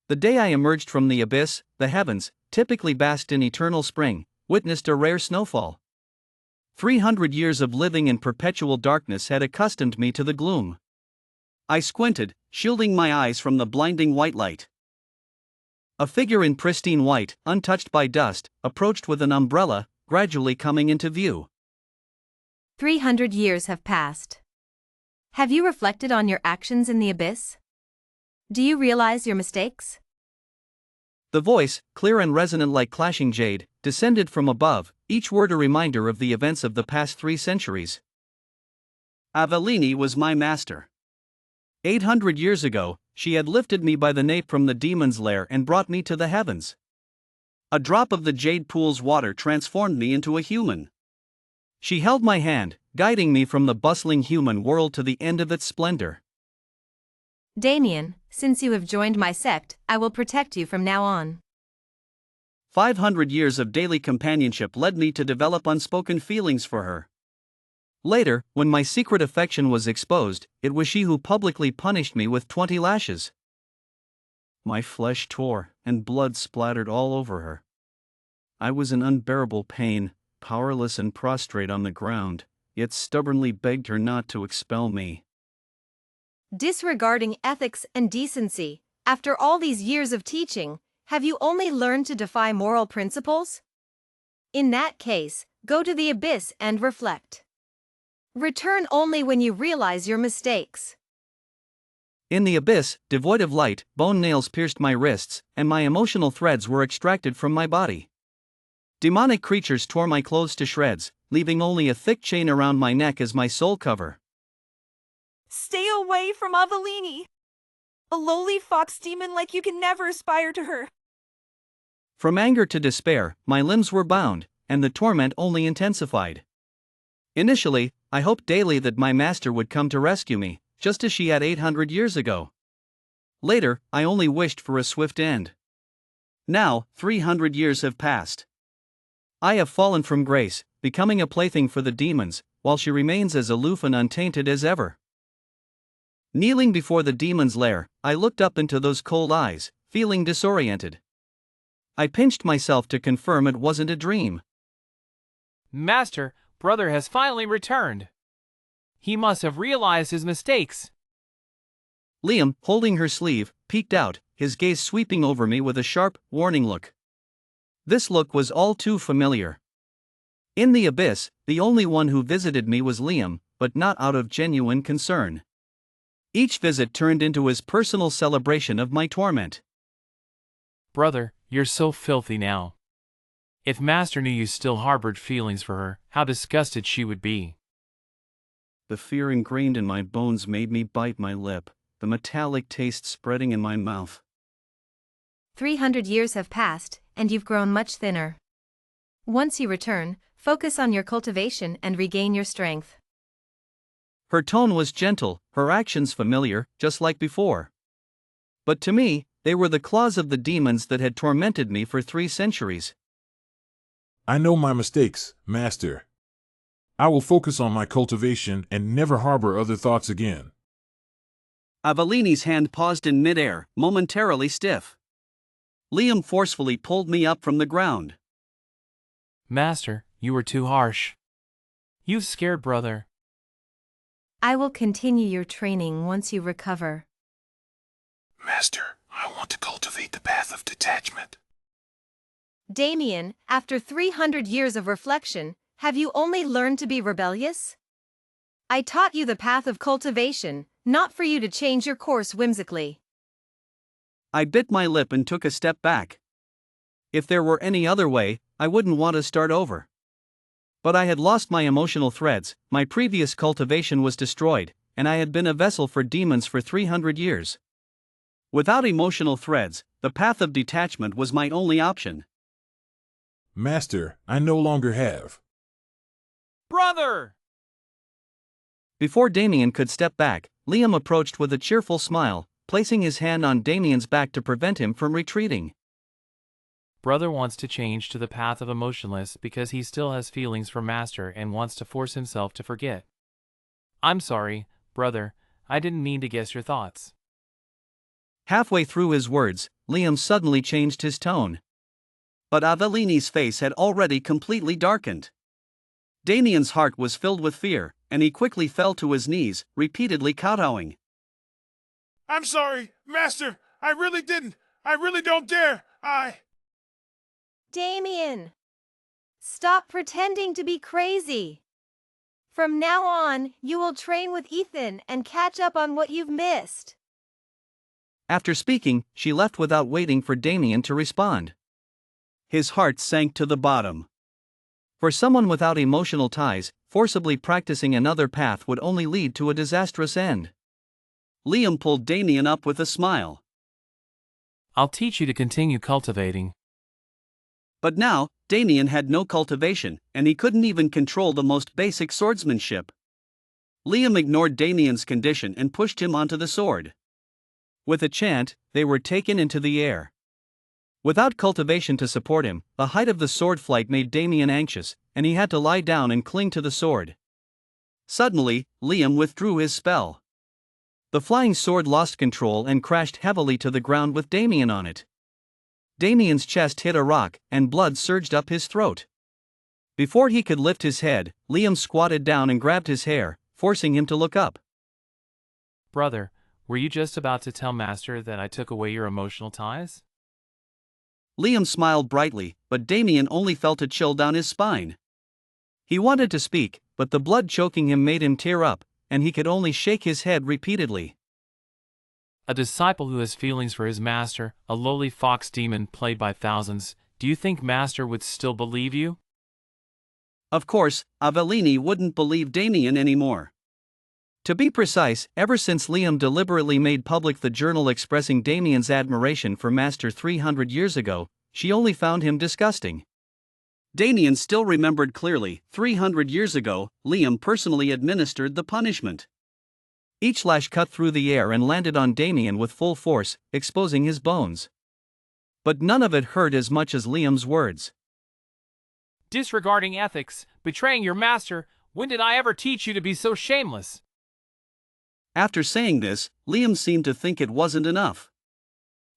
The day I emerged from the abyss, the heavens, typically basked in eternal spring, witnessed a rare snowfall. 300 years of living in perpetual darkness had accustomed me to the gloom. I squinted, shielding my eyes from the blinding white light. A figure in pristine white, untouched by dust, approached with an umbrella, gradually coming into view. 300 years have passed. Have you reflected on your actions in the abyss? Do you realize your mistakes? The voice, clear and resonant like clashing jade, descended from above, each word a reminder of the events of the past 3 centuries. Aveline was my master. 800 years ago, she had lifted me by the nape from the demon's lair and brought me to the heavens. A drop of the jade pool's water transformed me into a human. She held my hand, guiding me from the bustling human world to the end of its splendor. Damien, since you have joined my sect, I will protect you from now on. 500 years of daily companionship led me to develop unspoken feelings for her. Later, when my secret affection was exposed, it was she who publicly punished me with 20 lashes. My flesh tore, and blood splattered all over her. I was in unbearable pain, powerless and prostrate on the ground, yet stubbornly begged her not to expel me. Disregarding ethics and decency, after all these years of teaching, have you only learned to defy moral principles? In that case, go to the abyss and reflect. Return only when you realize your mistakes. In the abyss, devoid of light, bone nails pierced my wrists, and my emotional threads were extracted from my body. Demonic creatures tore my clothes to shreds, leaving only a thick chain around my neck as my soul cover. Stay away from Aveline. A lowly fox demon like you can never aspire to her. From anger to despair, my limbs were bound, and the torment only intensified. Initially, I hoped daily that my master would come to rescue me, just as she had 800 years ago. Later, I only wished for a swift end. Now, 300 years have passed. I have fallen from grace, becoming a plaything for the demons, while she remains as aloof and untainted as ever. Kneeling before the demon's lair, I looked up into those cold eyes, feeling disoriented. I pinched myself to confirm it wasn't a dream. Master, brother has finally returned. He must have realized his mistakes. Liam, holding her sleeve, peeked out, his gaze sweeping over me with a sharp, warning look. This look was all too familiar. In the abyss, the only one who visited me was Liam, but not out of genuine concern. Each visit turned into his personal celebration of my torment. Brother, you're so filthy now. If Master knew you still harbored feelings for her, how disgusted she would be. The fear ingrained in my bones made me bite my lip, the metallic taste spreading in my mouth. 300 years have passed, and you've grown much thinner. Once you return, focus on your cultivation and regain your strength. Her tone was gentle, her actions familiar, just like before. But to me, they were the claws of the demons that had tormented me for 3 centuries. I know my mistakes, Master. I will focus on my cultivation and never harbor other thoughts again. Aveline's hand paused in midair, momentarily stiff. Liam forcefully pulled me up from the ground. Master, you were too harsh. You've scared brother. I will continue your training once you recover. Master, I want to cultivate the path of detachment. Damien, after 300 years of reflection, have you only learned to be rebellious? I taught you the path of cultivation, not for you to change your course whimsically. I bit my lip and took a step back. If there were any other way, I wouldn't want to start over. But I had lost my emotional threads, my previous cultivation was destroyed, and I had been a vessel for demons for 300 years. Without emotional threads, the path of detachment was my only option. Master, I no longer have. Brother! Before Damien could step back, Liam approached with a cheerful smile, placing his hand on Damien's back to prevent him from retreating. Brother wants to change to the path of emotionless because he still has feelings for Master and wants to force himself to forget. I'm sorry, brother, I didn't mean to guess your thoughts. Halfway through his words, Liam suddenly changed his tone. But Aveline's face had already completely darkened. Damien's heart was filled with fear, and he quickly fell to his knees, repeatedly kowtowing. I'm sorry, Master. I really didn't. I really don't dare. Damien! Stop pretending to be crazy. From now on, you will train with Ethan and catch up on what you've missed. After speaking, she left without waiting for Damien to respond. His heart sank to the bottom. For someone without emotional ties, forcibly practicing another path would only lead to a disastrous end. Liam pulled Damien up with a smile. I'll teach you to continue cultivating. But now, Damien had no cultivation, and he couldn't even control the most basic swordsmanship. Liam ignored Damien's condition and pushed him onto the sword. With a chant, they were taken into the air. Without cultivation to support him, the height of the sword flight made Damien anxious, and he had to lie down and cling to the sword. Suddenly, Liam withdrew his spell. The flying sword lost control and crashed heavily to the ground with Damien on it. Damien's chest hit a rock, and blood surged up his throat. Before he could lift his head, Liam squatted down and grabbed his hair, forcing him to look up. Brother, were you just about to tell Master that I took away your emotional ties? Liam smiled brightly, but Damien only felt a chill down his spine. He wanted to speak, but the blood choking him made him tear up, and he could only shake his head repeatedly. A disciple who has feelings for his master, a lowly fox demon played by thousands, do you think Master would still believe you? Of course, Aveline wouldn't believe Damien anymore. To be precise, ever since Liam deliberately made public the journal expressing Damien's admiration for Master 300 years ago, she only found him disgusting. Damien still remembered clearly, 300 years ago, Liam personally administered the punishment. Each lash cut through the air and landed on Damien with full force, exposing his bones. But none of it hurt as much as Liam's words. Disregarding ethics, betraying your master, when did I ever teach you to be so shameless? After saying this, Liam seemed to think it wasn't enough.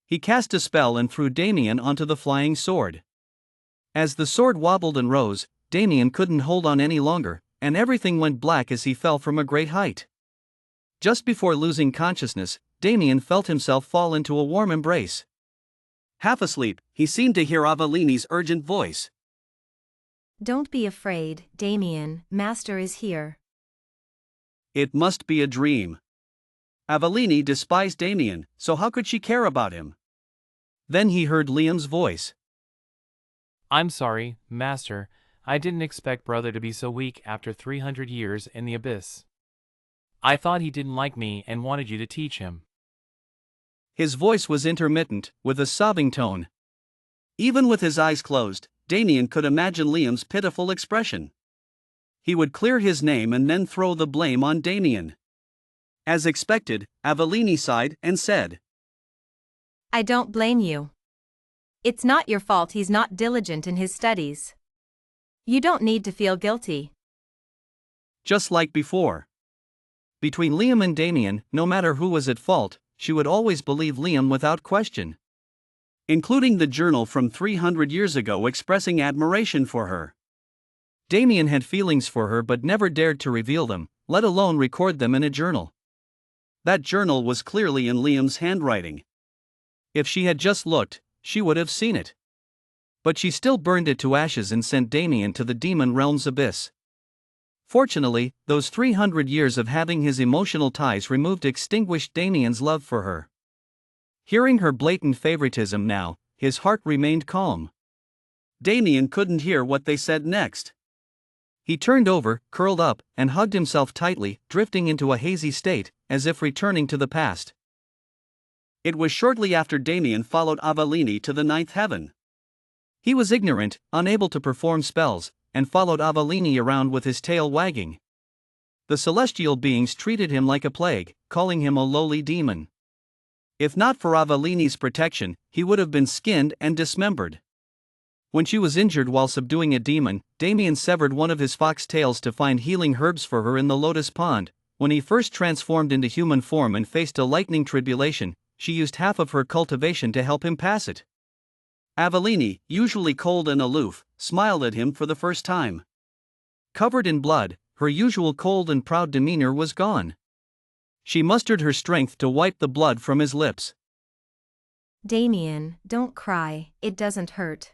He cast a spell and threw Damien onto the flying sword. As the sword wobbled and rose, Damien couldn't hold on any longer, and everything went black as he fell from a great height. Just before losing consciousness, Damien felt himself fall into a warm embrace. Half asleep, he seemed to hear Aveline's urgent voice. Don't be afraid, Damien, Master is here. It must be a dream. Aveline despised Damien, so how could she care about him? Then he heard Liam's voice. I'm sorry, Master, I didn't expect Brother to be so weak after 300 years in the abyss. I thought he didn't like me and wanted you to teach him. His voice was intermittent, with a sobbing tone. Even with his eyes closed, Damien could imagine Liam's pitiful expression. He would clear his name and then throw the blame on Damien. As expected, Aveline sighed and said, I don't blame you. It's not your fault he's not diligent in his studies. You don't need to feel guilty. Just like before. Between Liam and Damien, no matter who was at fault, she would always believe Liam without question. Including the journal from 300 years ago expressing admiration for her. Damien had feelings for her but never dared to reveal them, let alone record them in a journal. That journal was clearly in Liam's handwriting. If she had just looked, she would have seen it. But she still burned it to ashes and sent Damien to the demon realm's abyss. Fortunately, those 300 years of having his emotional ties removed extinguished Damien's love for her. Hearing her blatant favoritism now, his heart remained calm. Damien couldn't hear what they said next. He turned over, curled up, and hugged himself tightly, drifting into a hazy state, as if returning to the past. It was shortly after Damien followed Aveline to the ninth heaven. He was ignorant, unable to perform spells, and followed Aveline around with his tail wagging. The celestial beings treated him like a plague, calling him a lowly demon. If not for Aveline's protection, he would have been skinned and dismembered. When she was injured while subduing a demon, Damien severed one of his fox tails to find healing herbs for her in the lotus pond. When he first transformed into human form and faced a lightning tribulation, she used half of her cultivation to help him pass it. Aveline, usually cold and aloof, smiled at him for the first time. Covered in blood, her usual cold and proud demeanor was gone. She mustered her strength to wipe the blood from his lips. Damien, don't cry, it doesn't hurt.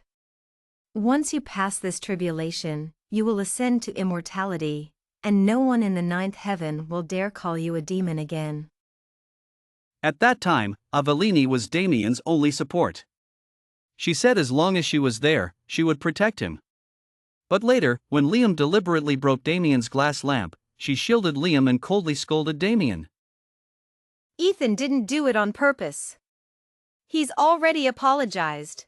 Once you pass this tribulation, you will ascend to immortality, and no one in the ninth heaven will dare call you a demon again. At that time, Aveline was Damien's only support. She said as long as she was there, she would protect him. But later, when Liam deliberately broke Damien's glass lamp, she shielded Liam and coldly scolded Damien. Ethan didn't do it on purpose. He's already apologized.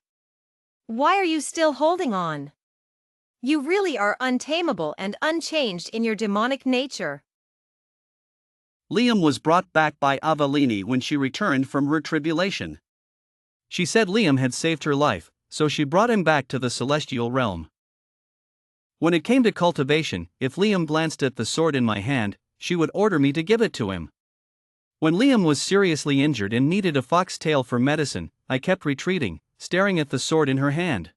Why are you still holding on? You really are untamable and unchanged in your demonic nature. Liam was brought back by Aveline when she returned from her tribulation. She said Liam had saved her life, so she brought him back to the celestial realm. When it came to cultivation, if Liam glanced at the sword in my hand, she would order me to give it to him. When Liam was seriously injured and needed a foxtail for medicine, I kept retreating, staring at the sword in her hand.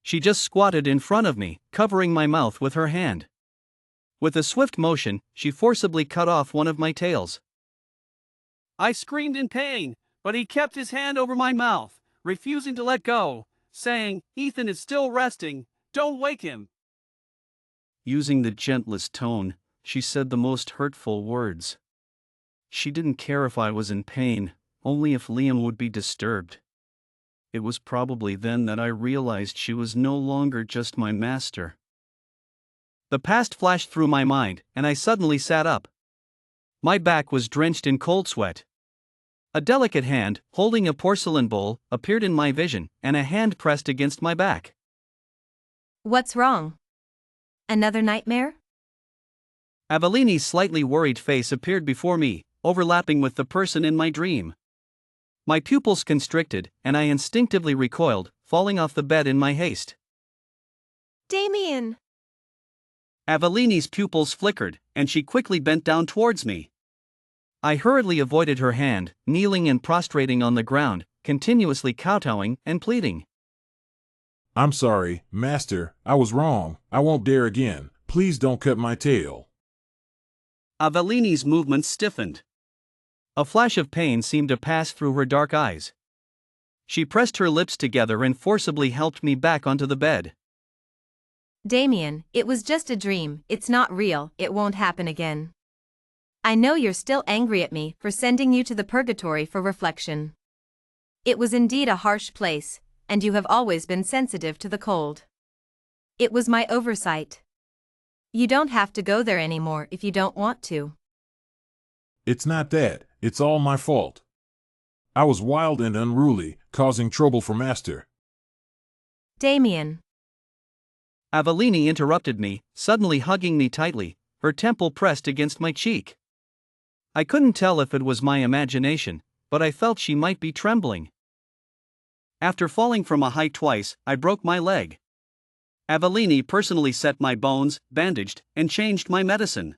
She just squatted in front of me, covering my mouth with her hand. With a swift motion, she forcibly cut off one of my tails. I screamed in pain, but he kept his hand over my mouth, refusing to let go, saying, "Ethan is still resting, don't wake him." Using the gentlest tone, she said the most hurtful words. She didn't care if I was in pain, only if Liam would be disturbed. It was probably then that I realized she was no longer just my master. The past flashed through my mind, and I suddenly sat up. My back was drenched in cold sweat. A delicate hand, holding a porcelain bowl, appeared in my vision, and a hand pressed against my back. What's wrong? Another nightmare? Aveline's slightly worried face appeared before me, overlapping with the person in my dream. My pupils constricted, and I instinctively recoiled, falling off the bed in my haste. Damien! Aveline's pupils flickered, and she quickly bent down towards me. I hurriedly avoided her hand, kneeling and prostrating on the ground, continuously kowtowing and pleading. I'm sorry, Master, I was wrong. I won't dare again. Please don't cut my tail. Aveline's movements stiffened. A flash of pain seemed to pass through her dark eyes. She pressed her lips together and forcibly helped me back onto the bed. Damien, it was just a dream, it's not real, it won't happen again. I know you're still angry at me for sending you to the purgatory for reflection. It was indeed a harsh place, and you have always been sensitive to the cold. It was my oversight. You don't have to go there anymore if you don't want to. It's not that, it's all my fault. I was wild and unruly, causing trouble for Master. Damien. Aveline interrupted me, suddenly hugging me tightly, her temple pressed against my cheek. I couldn't tell if it was my imagination, but I felt she might be trembling. After falling from a height twice, I broke my leg. Aveline personally set my bones, bandaged, and changed my medicine.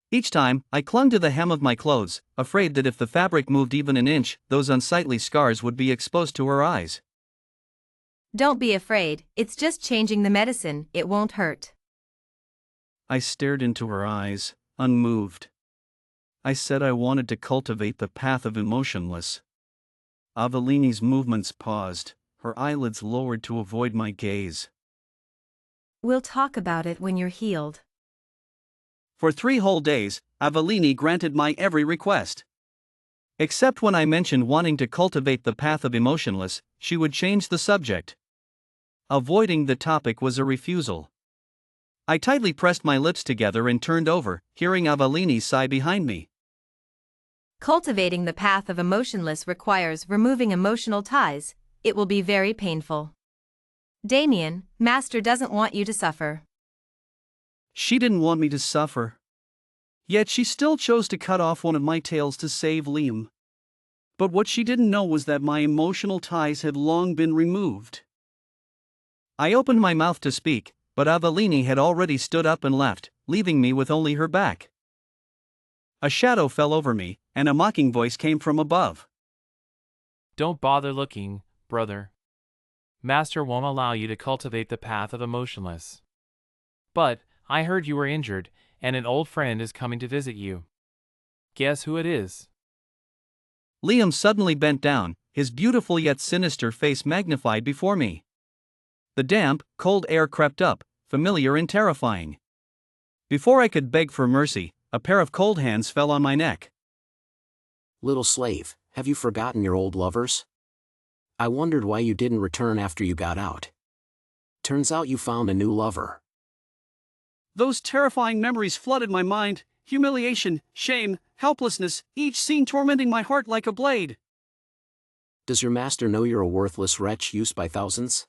Each time, I clung to the hem of my clothes, afraid that if the fabric moved even an inch, those unsightly scars would be exposed to her eyes. Don't be afraid, it's just changing the medicine, it won't hurt. I stared into her eyes, unmoved. I said I wanted to cultivate the path of emotionless. Aveline's movements paused, her eyelids lowered to avoid my gaze. We'll talk about it when you're healed. For 3 whole days, Aveline granted my every request. Except when I mentioned wanting to cultivate the path of emotionless, she would change the subject. Avoiding the topic was a refusal. I tightly pressed my lips together and turned over, hearing Aveline sigh behind me. Cultivating the path of emotionless requires removing emotional ties, it will be very painful. Damien, Master doesn't want you to suffer. She didn't want me to suffer. Yet she still chose to cut off one of my tails to save Liam. But what she didn't know was that my emotional ties had long been removed. I opened my mouth to speak, but Aveline had already stood up and left, leaving me with only her back. A shadow fell over me, and a mocking voice came from above. Don't bother looking, brother. Master won't allow you to cultivate the path of emotionless. But, I heard you were injured, and an old friend is coming to visit you. Guess who it is? Liam suddenly bent down, his beautiful yet sinister face magnified before me. The damp, cold air crept up, familiar and terrifying. Before I could beg for mercy, a pair of cold hands fell on my neck. Little slave, have you forgotten your old lovers? I wondered why you didn't return after you got out. Turns out you found a new lover. Those terrifying memories flooded my mind, humiliation, shame, helplessness, each scene tormenting my heart like a blade. Does your master know you're a worthless wretch used by thousands?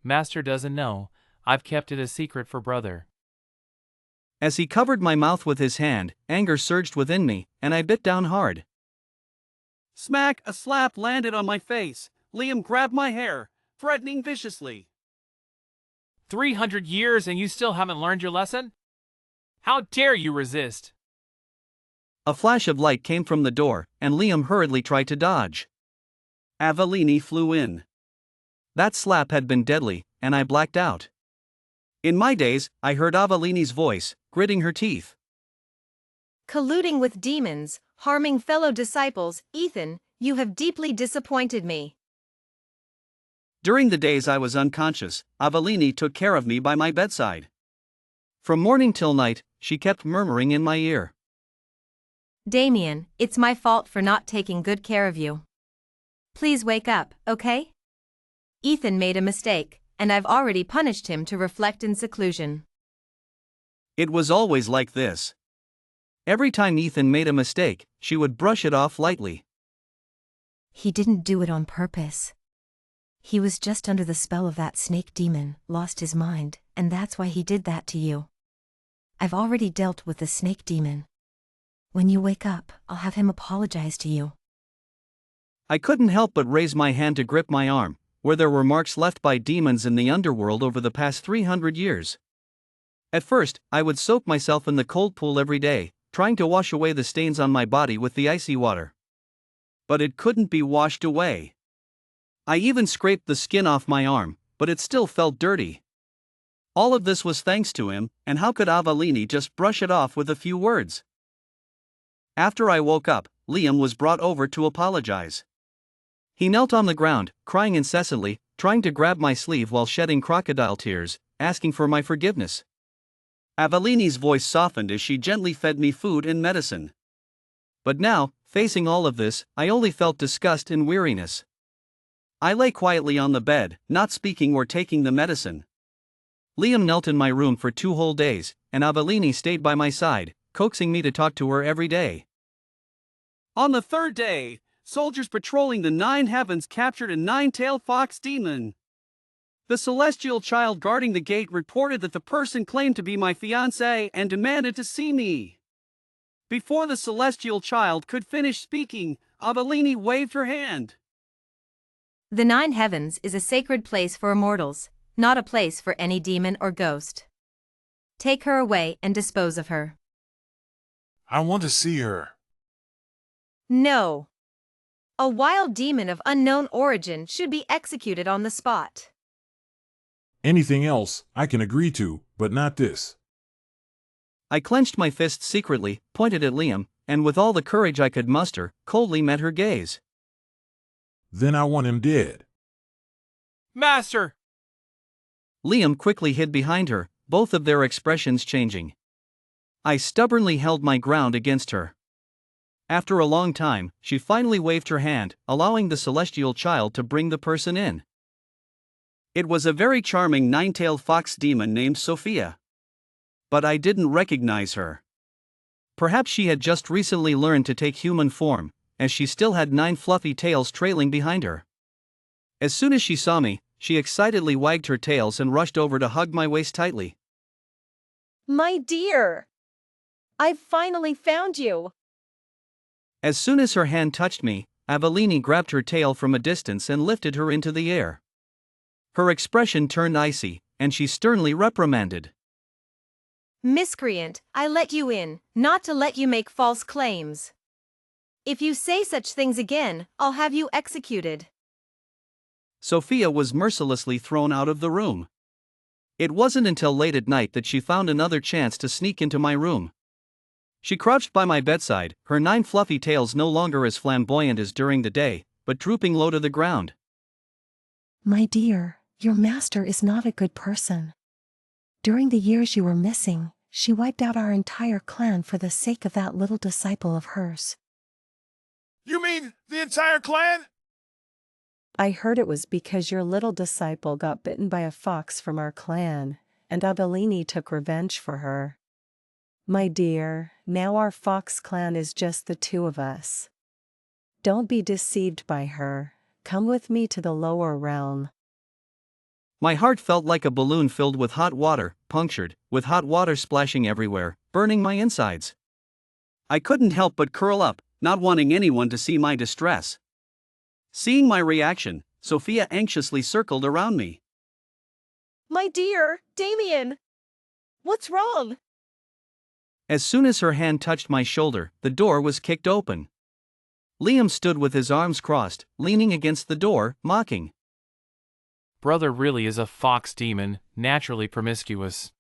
Master doesn't know. I've kept it a secret for brother. As he covered my mouth with his hand, anger surged within me, and I bit down hard. Smack! A slap landed on my face. Liam grabbed my hair, threatening viciously. 300 years and you still haven't learned your lesson? How dare you resist? A flash of light came from the door, and Liam hurriedly tried to dodge. Aveline flew in. That slap had been deadly, and I blacked out. In my days, I heard Aveline's voice, gritting her teeth. Colluding with demons, harming fellow disciples, Ethan, you have deeply disappointed me. During the days I was unconscious, Aveline took care of me by my bedside. From morning till night, she kept murmuring in my ear. Damien, it's my fault for not taking good care of you. Please wake up, okay? Ethan made a mistake, and I've already punished him to reflect in seclusion. It was always like this. Every time Ethan made a mistake, she would brush it off lightly. He didn't do it on purpose. He was just under the spell of that snake demon, lost his mind, and that's why he did that to you. I've already dealt with the snake demon. When you wake up, I'll have him apologize to you. I couldn't help but raise my hand to grip my arm, where there were marks left by demons in the underworld over the past 300 years. At first, I would soak myself in the cold pool every day, trying to wash away the stains on my body with the icy water. But it couldn't be washed away. I even scraped the skin off my arm, but it still felt dirty. All of this was thanks to him, and how could Aveline just brush it off with a few words? After I woke up, Liam was brought over to apologize. He knelt on the ground, crying incessantly, trying to grab my sleeve while shedding crocodile tears, asking for my forgiveness. Aveline's voice softened as she gently fed me food and medicine. But now, facing all of this, I only felt disgust and weariness. I lay quietly on the bed, not speaking or taking the medicine. Liam knelt in my room for 2 whole days, and Aveline stayed by my side, coaxing me to talk to her every day. On the 3rd day, soldiers patrolling the 9 heavens captured a 9-tailed fox demon. The celestial child guarding the gate reported that the person claimed to be my fiancé and demanded to see me. Before the celestial child could finish speaking, Aveline waved her hand. The 9 heavens is a sacred place for immortals, not a place for any demon or ghost. Take her away and dispose of her. I want to see her. No. A wild demon of unknown origin should be executed on the spot. Anything else, I can agree to, but not this. I clenched my fists secretly, pointed at Liam, and with all the courage I could muster, coldly met her gaze. Then I want him dead. Master! Liam quickly hid behind her, both of their expressions changing. I stubbornly held my ground against her. After a long time, she finally waved her hand, allowing the celestial child to bring the person in. It was a very charming 9-tailed fox demon named Sophia. But I didn't recognize her. Perhaps she had just recently learned to take human form, as she still had 9 fluffy tails trailing behind her. As soon as she saw me, she excitedly wagged her tails and rushed over to hug my waist tightly. My dear! I've finally found you! As soon as her hand touched me, Aveline grabbed her tail from a distance and lifted her into the air. Her expression turned icy, and she sternly reprimanded. Miscreant, I let you in, not to let you make false claims. If you say such things again, I'll have you executed. Sophia was mercilessly thrown out of the room. It wasn't until late at night that she found another chance to sneak into my room. She crouched by my bedside, her 9 fluffy tails no longer as flamboyant as during the day, but drooping low to the ground. My dear, your master is not a good person. During the years you were missing, she wiped out our entire clan for the sake of that little disciple of hers. You mean the entire clan? I heard it was because your little disciple got bitten by a fox from our clan, and Aveline took revenge for her. My dear, now our fox clan is just the 2 of us. Don't be deceived by her. Come with me to the lower realm. My heart felt like a balloon filled with hot water, punctured, with hot water splashing everywhere, burning my insides. I couldn't help but curl up, not wanting anyone to see my distress. Seeing my reaction, Sophia anxiously circled around me. My dear, Damien! What's wrong? As soon as her hand touched my shoulder, the door was kicked open. Liam stood with his arms crossed, leaning against the door, mocking. Brother really is a fox demon, naturally promiscuous.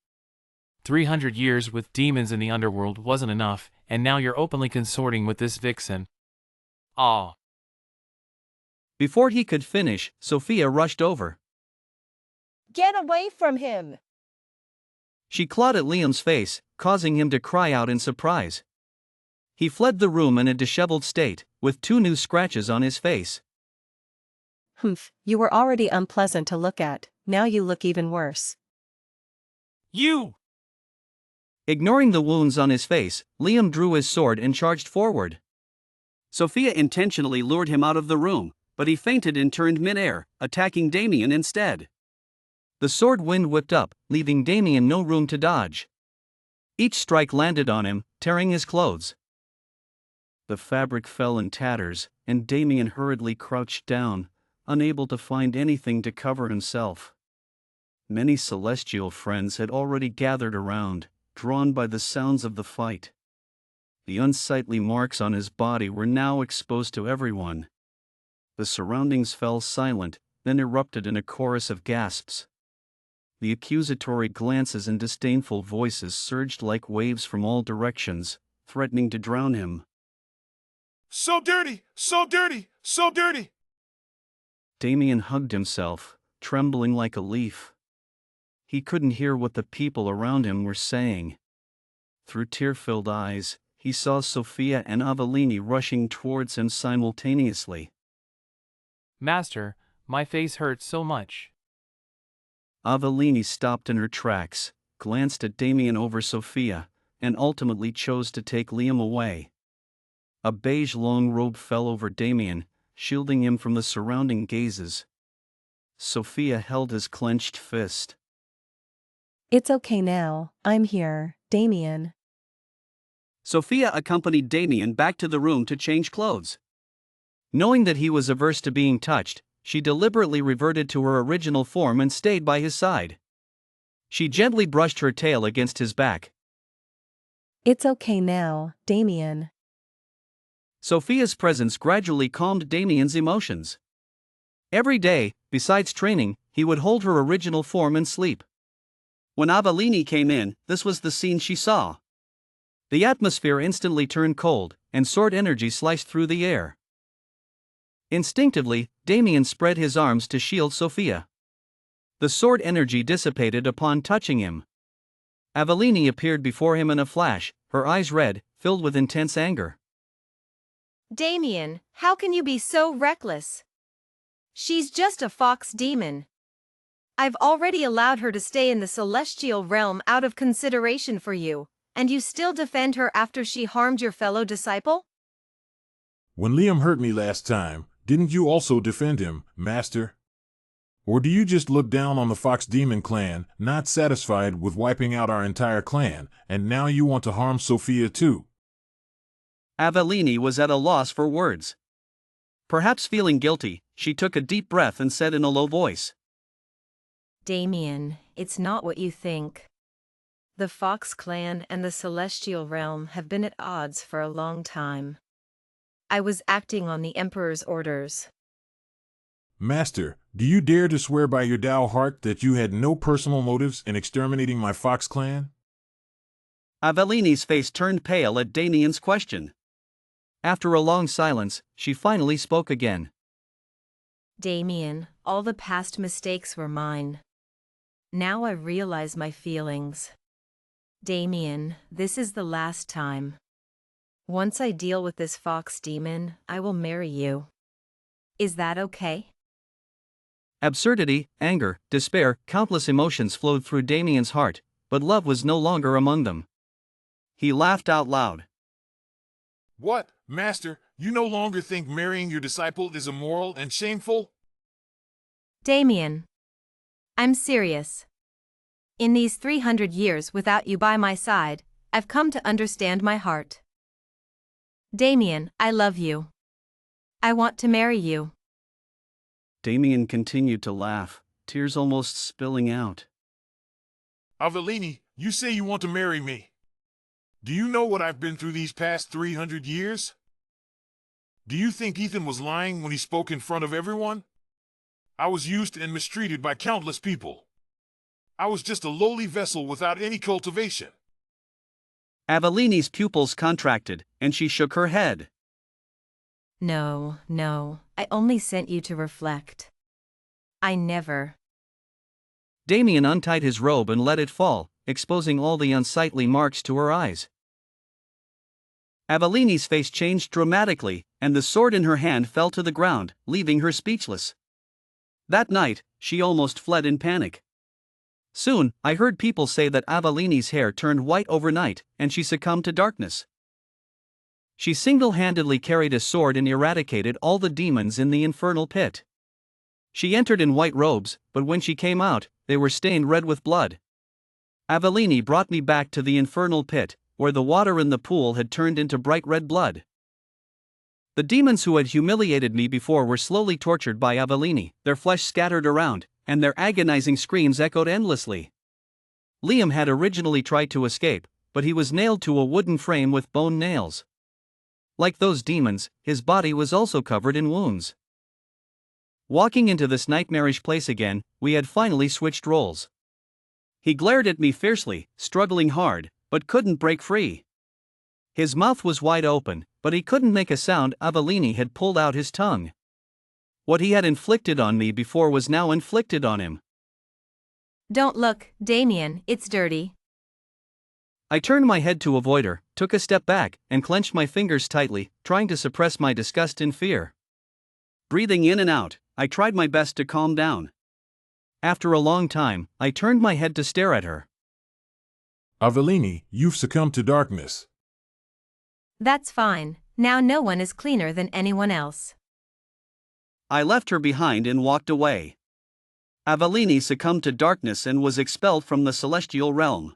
300 years with demons in the underworld wasn't enough, and now you're openly consorting with this vixen. Aw. Before he could finish, Sophia rushed over. Get away from him! She clawed at Liam's face, causing him to cry out in surprise. He fled the room in a disheveled state, with 2 new scratches on his face. Humph, you were already unpleasant to look at, now you look even worse. You! Ignoring the wounds on his face, Liam drew his sword and charged forward. Sophia intentionally lured him out of the room, but he feinted and turned mid-air, attacking Damien instead. The sword wind whipped up, leaving Damien no room to dodge. Each strike landed on him, tearing his clothes. The fabric fell in tatters, and Damien hurriedly crouched down, unable to find anything to cover himself. Many celestial friends had already gathered around, drawn by the sounds of the fight. The unsightly marks on his body were now exposed to everyone. The surroundings fell silent, then erupted in a chorus of gasps. The accusatory glances and disdainful voices surged like waves from all directions, threatening to drown him. So dirty! So dirty! So dirty! Damien hugged himself, trembling like a leaf. He couldn't hear what the people around him were saying. Through tear-filled eyes, he saw Sophia and Aveline rushing towards him simultaneously. Master, my face hurts so much. Aveline stopped in her tracks, glanced at Damien over Sophia, and ultimately chose to take Liam away. A beige long robe fell over Damien, shielding him from the surrounding gazes. Sophia held his clenched fist. It's okay now, I'm here, Damien. Sophia accompanied Damien back to the room to change clothes. Knowing that he was averse to being touched, she deliberately reverted to her original form and stayed by his side. She gently brushed her tail against his back. It's okay now, Damien. Sophia's presence gradually calmed Damien's emotions. Every day, besides training, he would hold her original form and sleep. When Aveline came in, this was the scene she saw. The atmosphere instantly turned cold, and sword energy sliced through the air. Instinctively, Damien spread his arms to shield Sophia. The sword energy dissipated upon touching him. Aveline appeared before him in a flash, her eyes red, filled with intense anger. Damien, how can you be so reckless? She's just a fox demon. I've already allowed her to stay in the celestial realm out of consideration for you, and you still defend her after she harmed your fellow disciple? When Liam hurt me last time, didn't you also defend him, Master? Or do you just look down on the Fox Demon clan, not satisfied with wiping out our entire clan, and now you want to harm Sophia too? Aveline was at a loss for words. Perhaps feeling guilty, she took a deep breath and said in a low voice. Damien, it's not what you think. The Fox clan and the celestial realm have been at odds for a long time. I was acting on the Emperor's orders. Master, do you dare to swear by your Tao heart that you had no personal motives in exterminating my fox clan? Aveline's face turned pale at Damien's question. After a long silence, she finally spoke again. Damien, all the past mistakes were mine. Now I realize my feelings. Damien, this is the last time. Once I deal with this fox demon, I will marry you. Is that okay? Absurdity, anger, despair, countless emotions flowed through Damien's heart, but love was no longer among them. He laughed out loud. What, Master, you no longer think marrying your disciple is immoral and shameful? Damien, I'm serious. In these 300 years without you by my side, I've come to understand my heart. Damien, I love you. I want to marry you. Damien continued to laugh, tears almost spilling out. Aveline, you say you want to marry me. Do you know what I've been through these past 300 years? Do you think Ethan was lying when he spoke in front of everyone? I was used and mistreated by countless people. I was just a lowly vessel without any cultivation. Aveline's pupils contracted, and she shook her head. No, I only sent you to reflect. I never. Damien untied his robe and let it fall, exposing all the unsightly marks to her eyes. Aveline's face changed dramatically, and the sword in her hand fell to the ground, leaving her speechless. That night, she almost fled in panic. Soon, I heard people say that Aveline's hair turned white overnight, and she succumbed to darkness. She single-handedly carried a sword and eradicated all the demons in the infernal pit. She entered in white robes, but when she came out, they were stained red with blood. Aveline brought me back to the infernal pit, where the water in the pool had turned into bright red blood. The demons who had humiliated me before were slowly tortured by Aveline, their flesh scattered around, and their agonizing screams echoed endlessly. Liam had originally tried to escape, but he was nailed to a wooden frame with bone nails. Like those demons, his body was also covered in wounds. Walking into this nightmarish place again, we had finally switched roles. He glared at me fiercely, struggling hard, but couldn't break free. His mouth was wide open, but he couldn't make a sound. Aveline had pulled out his tongue. What he had inflicted on me before was now inflicted on him. Don't look, Damien, it's dirty. I turned my head to avoid her, took a step back, and clenched my fingers tightly, trying to suppress my disgust and fear. Breathing in and out, I tried my best to calm down. After a long time, I turned my head to stare at her. Aveline, you've succumbed to darkness. That's fine, now no one is cleaner than anyone else. I left her behind and walked away. Aveline succumbed to darkness and was expelled from the celestial realm.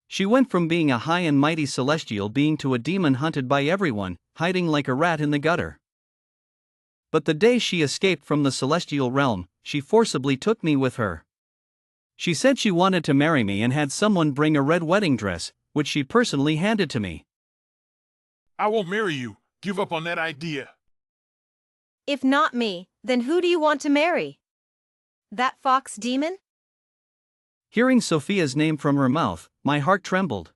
She went from being a high and mighty celestial being to a demon hunted by everyone, hiding like a rat in the gutter. But the day she escaped from the celestial realm, she forcibly took me with her. She said she wanted to marry me and had someone bring a red wedding dress, which she personally handed to me. I won't marry you. Give up on that idea. If not me, then who do you want to marry? That fox demon? Hearing Sophia's name from her mouth, my heart trembled.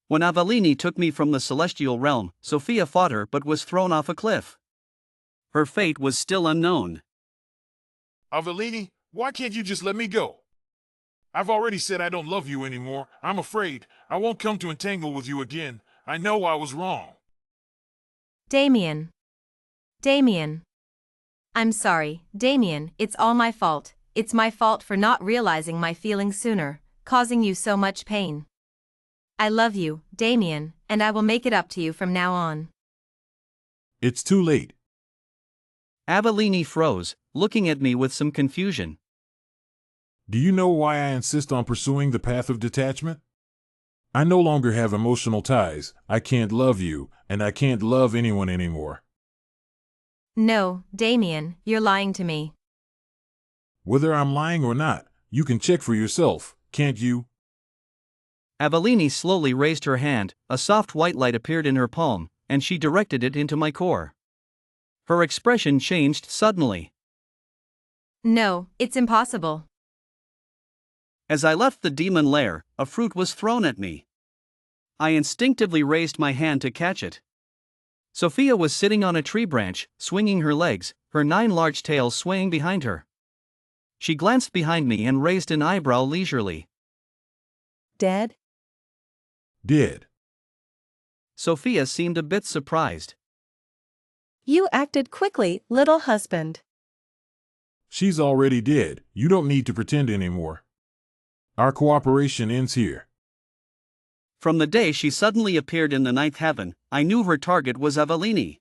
When Aveline took me from the celestial realm, Sophia fought her but was thrown off a cliff. Her fate was still unknown. Aveline, why can't you just let me go? I've already said I don't love you anymore. I'm afraid I won't come to entangle with you again. I know I was wrong. Damien. I'm sorry, Damien, it's all my fault. It's my fault for not realizing my feelings sooner, causing you so much pain. I love you, Damien, and I will make it up to you from now on. It's too late. Aveline froze, looking at me with some confusion. Do you know why I insist on pursuing the path of detachment? I no longer have emotional ties, I can't love you, and I can't love anyone anymore. No, Damien, you're lying to me. Whether I'm lying or not, you can check for yourself, can't you? Aveline slowly raised her hand, a soft white light appeared in her palm, and she directed it into my core. Her expression changed suddenly. No, it's impossible. As I left the demon lair, a fruit was thrown at me. I instinctively raised my hand to catch it. Sophia was sitting on a tree branch, swinging her legs, her 9 large tails swaying behind her. She glanced behind me and raised an eyebrow leisurely. Dead? Dead. Sophia seemed a bit surprised. You acted quickly, little husband. She's already dead. You don't need to pretend anymore. Our cooperation ends here. From the day she suddenly appeared in the 9th heaven, I knew her target was Aveline.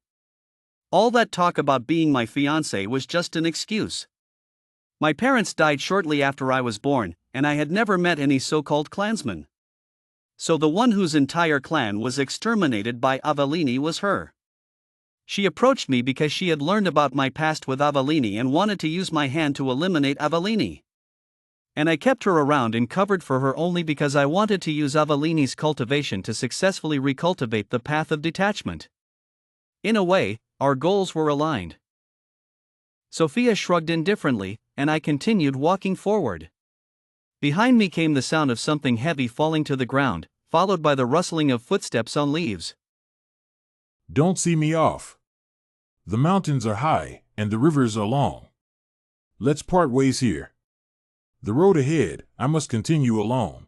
All that talk about being my fiancé was just an excuse. My parents died shortly after I was born, and I had never met any so-called clansmen. So the one whose entire clan was exterminated by Aveline was her. She approached me because she had learned about my past with Aveline and wanted to use my hand to eliminate Aveline. And I kept her around and covered for her only because I wanted to use Aveline's cultivation to successfully recultivate the path of detachment. In a way, our goals were aligned. Sophia shrugged indifferently, and I continued walking forward. Behind me came the sound of something heavy falling to the ground, followed by the rustling of footsteps on leaves. Don't see me off. The mountains are high, and the rivers are long. Let's part ways here. The road ahead, I must continue alone.